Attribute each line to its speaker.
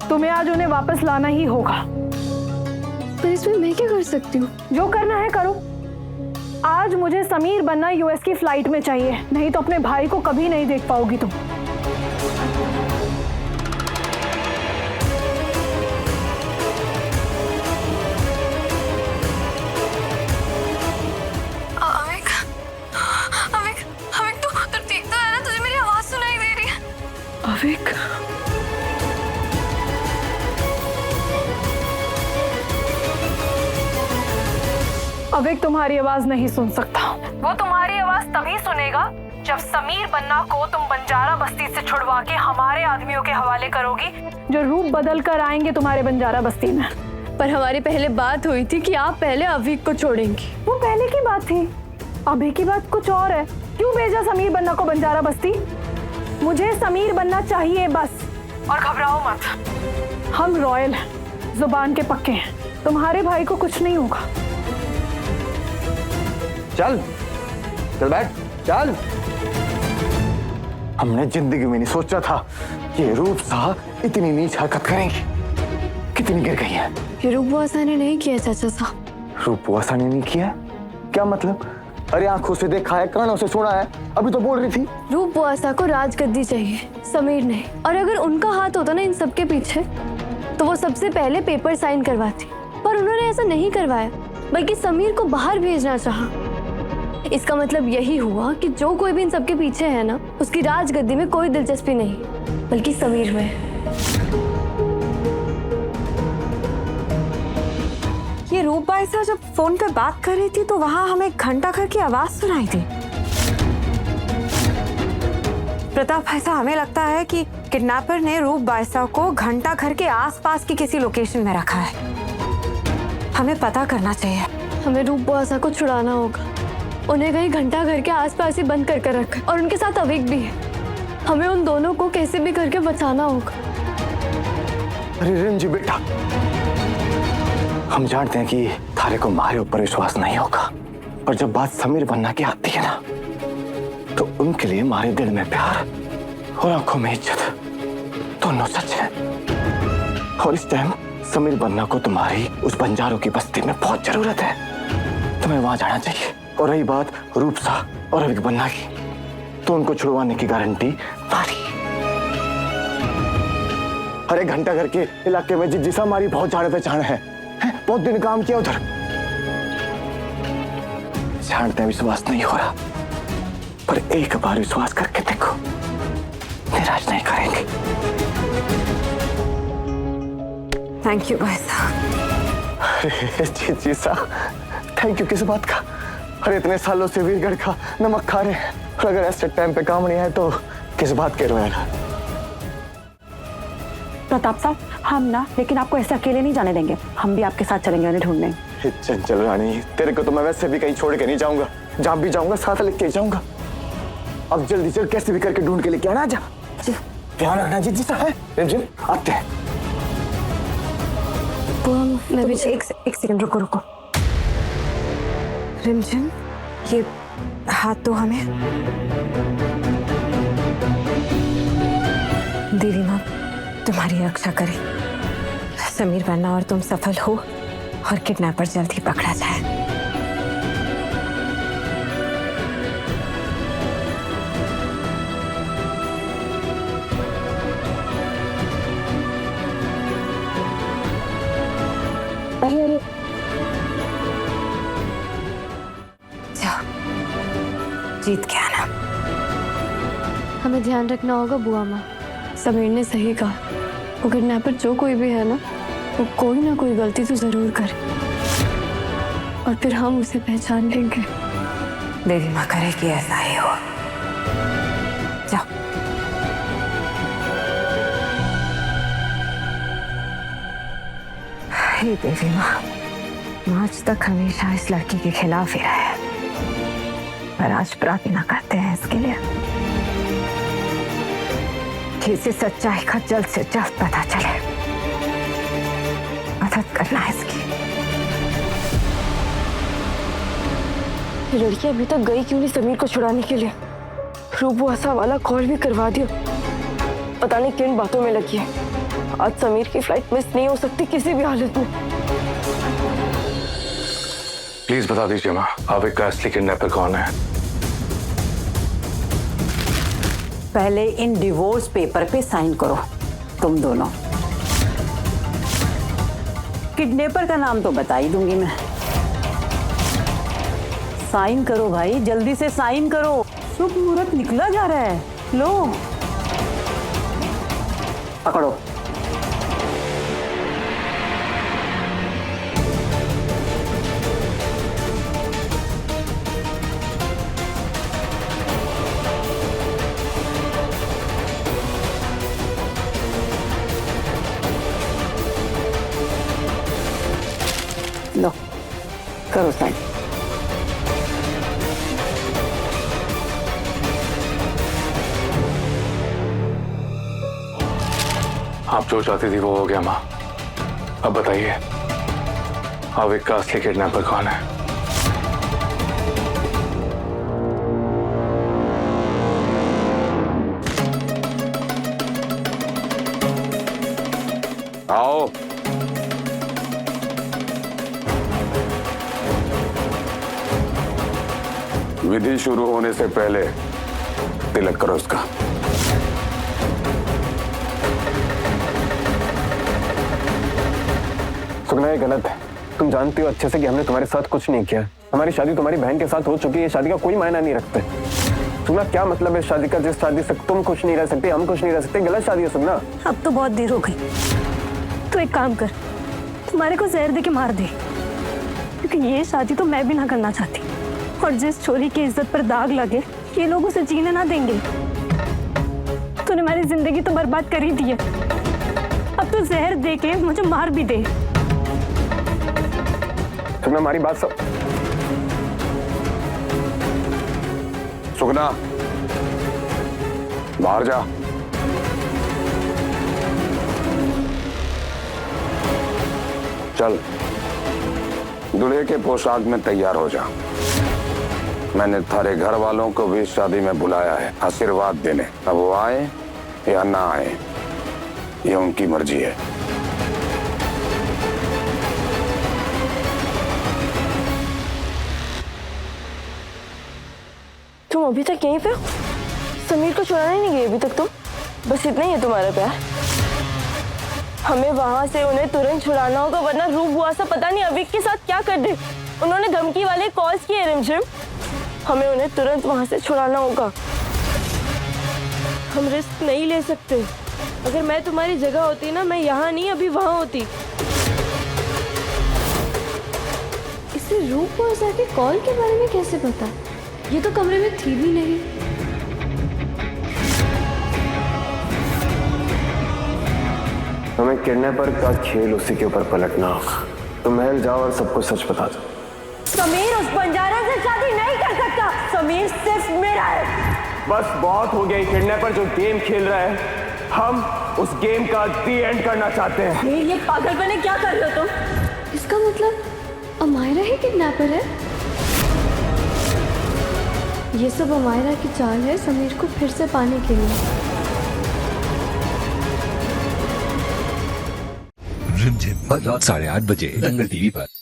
Speaker 1: तुम्हें आज उन्हें वापस लाना ही होगा।
Speaker 2: पर इसमें मैं क्या कर सकती हूँ?
Speaker 1: जो करना है करो। आज मुझे समीर बनना यूएस की फ्लाइट में चाहिए, नहीं तो अपने भाई को कभी नहीं देख पाओगी तुम।
Speaker 2: तू ठीक तो है ना? तुझे मेरी आवाज सुनाई दे रही है?
Speaker 1: अविक, अविक तुम्हारी आवाज नहीं सुन सकता। वो तुम्हारी आवाज तभी सुनेगा जब समीर बन्ना को तुम बंजारा बस्ती से छुड़वा के हमारे आदमियों के हवाले करोगी, जो रूप बदल कर आएंगे तुम्हारे बंजारा बस्ती में।
Speaker 2: पर हमारी पहले बात हुई थी कि आप पहले अवीक को छोड़ेंगी।
Speaker 1: वो पहले की बात थी, अभी की बात कुछ और है। क्यों भेजा समीर बन्ना को बंजारा बस्ती? मुझे समीर बन्ना चाहिए बस। और घबराओ मत, हम रॉयल हैं, जुबान के पक्के हैं। तुम्हारे भाई को कुछ नहीं होगा।
Speaker 3: चल चल बैठ, चल। हमने जिंदगी में नहीं सोचा था ये रूप सा इतनी नीच हरकत करेंगी। कितनी गिर गई है।
Speaker 2: ये रूप बुआसा ने नहीं किया चाचा साहब।
Speaker 3: रूप बुआसा ने नहीं किया? क्या मतलब? अरे आंखों से देखा है, कानों से सुना है, अभी तो बोल रही थी।
Speaker 2: रूप बुआसा को राजगद्दी चाहिए, समीर नहीं। और अगर उनका हाथ होता ना इन सबके पीछे, तो वो सबसे पहले पेपर साइन करवाती। पर उन्होंने ऐसा नहीं करवाया, बल्कि समीर को बाहर भेजना चाहा। इसका मतलब यही हुआ कि जो कोई भी इन सबके पीछे है ना, उसकी राजगद्दी में कोई दिलचस्पी नहीं, बल्कि समीर में।
Speaker 4: ये रूप भाई से जब फोन पे बात कर रही थी तो वहां हमें घंटा घर की आवाज सुनाई थी। प्रताप भाई साहब, हमें लगता है कि किडनैपर ने रूप बाइसा को घंटा घर के आसपास की किसी लोकेशन में रखा है। हमें पता करना चाहिए।
Speaker 2: हमें रूप बुआसा को छुड़ाना होगा। उन्हें कहीं घंटा घर के आसपास ही बंद कर रखा है, और उनके साथ अविक भी है। हमें उन दोनों को कैसे भी करके बचाना होगा।
Speaker 3: अरे रिंजी बेटा, हम जानते हैं कि थारे को हमारे ऊपर विश्वास नहीं होगा, पर जब बात समीर बन्ना की आती है ना, तो उनके लिए हमारे दिल में प्यार और आंखों में इज्जत दोनों सच है। और इस टाइम समीर बन्ना को तुम्हारी उस बंजारों की बस्ती में बहुत जरूरत है। तुम्हें वहां जाना चाहिए। और रही बात रूप सा और अविक बन्ना की, तो उनको छुड़वाने की गारंटी हमारी। अरे घंटा घर के इलाके में जिसा हमारी बहुत जाने पहचान है, बहुत दिन काम किया उधर। जानते हैं विश्वास नहीं हो रहा, पर एक बार विश्वास करके देखो, निराश नहीं करेंगे।
Speaker 4: थैंक यू भाई साहब।
Speaker 3: अरे जी साहब, थैंक यू किस बात का? अरे इतने सालों से वीरगढ़ का नमक खा रहे हैं, और अगर ऐसे टाइम पे काम नहीं है तो किस बात के रोएगा?
Speaker 1: प्रताप साहब, हम ना लेकिन आपको ऐसे अकेले नहीं जाने देंगे। हम भी आपके साथ चलेंगे उन्हें ढूंढने।
Speaker 3: चंचल रानी, तेरे को तो मैं वैसे भी कहीं छोड़ के नहीं जाऊंगा। जहां भी जाऊंगा साथ लेके जाऊंगा। अब जल्दी चल, कैसे भी करके ढूंढ के लेके आना। जा जी, ध्यान रखना जी सा है। रिमझिम आते हैं।
Speaker 4: मैं भी एक सेकंड रुको। रिमझिम, ये हाथ तो हमें। देवी माँ तुम्हारी रक्षा करे। समीर बन्ना और तुम सफल हो, और किडनैपर जल्द ही पकड़ा जाए।
Speaker 1: अरे
Speaker 4: जाओ, जीत के आना।
Speaker 2: हमें ध्यान रखना होगा बुआ माँ। समीर ने सही कहा, वो किडनैपर जो कोई भी है ना, वो कोई ना कोई गलती तो जरूर करे, और फिर हम उसे पहचान लेंगे।
Speaker 4: देवी माँ करे कि ऐसा ही हो। जाओ। हे देवी माँ, आज तक हमेशा इस लड़की के खिलाफ ही रहे, पर आज प्रार्थना करते हैं इसके लिए कि इसे सच्चाई का जल्द से जल्द पता चले। मदद करना है इसकी।
Speaker 2: लड़की अभी तक गई क्यों नहीं समीर को छुड़ाने के लिए? रूप बुआसा वाला कॉल भी करवा दिया, पता नहीं किन बातों में लगी है।
Speaker 1: आज समीर की फ्लाइट मिस नहीं हो सकती किसी भी हालत में।
Speaker 3: प्लीज बता दीजिए माँ, आविक का असली किडनैपर कौन है?
Speaker 5: पहले इन डिवोर्स पेपर पे साइन करो तुम दोनों। किडनैपर का नाम तो बता ही दूंगी मैं। साइन करो भाई, जल्दी से साइन करो, शुभ मुहूर्त निकला जा रहा है। लो पकड़ो। लो करो साइन।
Speaker 3: आप जो चाहती थी वो हो गया माँ। अब बताइए, आविक का असली किडनैपर कौन है?
Speaker 6: आओ। विधि शुरू होने से पहले तिलक करो उसका।
Speaker 3: सुगना, ये गलत है। तुम जानती हो अच्छे से कि हमने तुम्हारे साथ कुछ नहीं किया। हमारी शादी तुम्हारी बहन के साथ हो चुकी है, शादी का कोई मायना नहीं रखते। सुगना, क्या मतलब है शादी का जिस शादी से तुम खुश नहीं रह सकते, हम खुश नहीं रह सकते? गलत शादी है सुगना।
Speaker 1: अब तो बहुत देर हो गई। तो एक काम कर, तुम्हारे को जहर दे के मार दे, क्योंकि ये शादी तो मैं भी ना करना चाहती। और जिस छोरी की इज्जत पर दाग लगे, ये लोग उसे जीने ना देंगे। तूने हमारी जिंदगी तो बर्बाद कर ही दी है, अब तो जहर दे के मुझे मार भी दे।
Speaker 3: सुगना, हमारी बात सब।
Speaker 6: सुगना बाहर जा। चल दूल्हे के पोशाक में तैयार हो जा। मैंने थारे घर वालों को भी शादी में बुलाया है आशीर्वाद देने। अब वो आए या ना आए, ये उनकी मर्जी है।
Speaker 1: तुम अभी तक यहीं पे हो? समीर को छुड़ाने नहीं गई अभी तक तुम? बस इतना ही है तुम्हारा प्यार? हमें वहां से उन्हें तुरंत छुड़ाना होगा, वरना रूप हुआ सा पता नहीं अविक के साथ क्या कर दे। उन्होंने धमकी वाले कॉल्स किए रिमझिम। हमें उन्हें तुरंत वहां से छुड़ाना होगा। हम रिस्क नहीं ले सकते। अगर मैं तुम्हारी जगह होती ना, मैं यहाँ नहीं अभी वहां होती।
Speaker 2: इसे रूप और जाके कॉल के बारे में कैसे पता? ये तो कमरे में थी भी नहीं।
Speaker 3: हमें किडनैपर का खेल उसी के ऊपर पलटना होगा। तुम महल जाओ और सबको सच बता दो।
Speaker 1: समीर उस बंजारा से शादी नहीं कर सकता। समीर सिर्फ मेरा है।
Speaker 3: बस बहुत हो गया। किडनैपर जो गेम खेल रहा है, हम उस गेम का दी एंड करना चाहते हैं।
Speaker 1: ये पागलपन है, क्या कर रहे हो तुम?
Speaker 2: इसका मतलब अमायरा ही किडनैपर है? ये सब अमायरा की चाल है समीर को फिर से पाने के लिए।
Speaker 7: रिमझिम रात 8:30 बजे दंगल टीवी पर।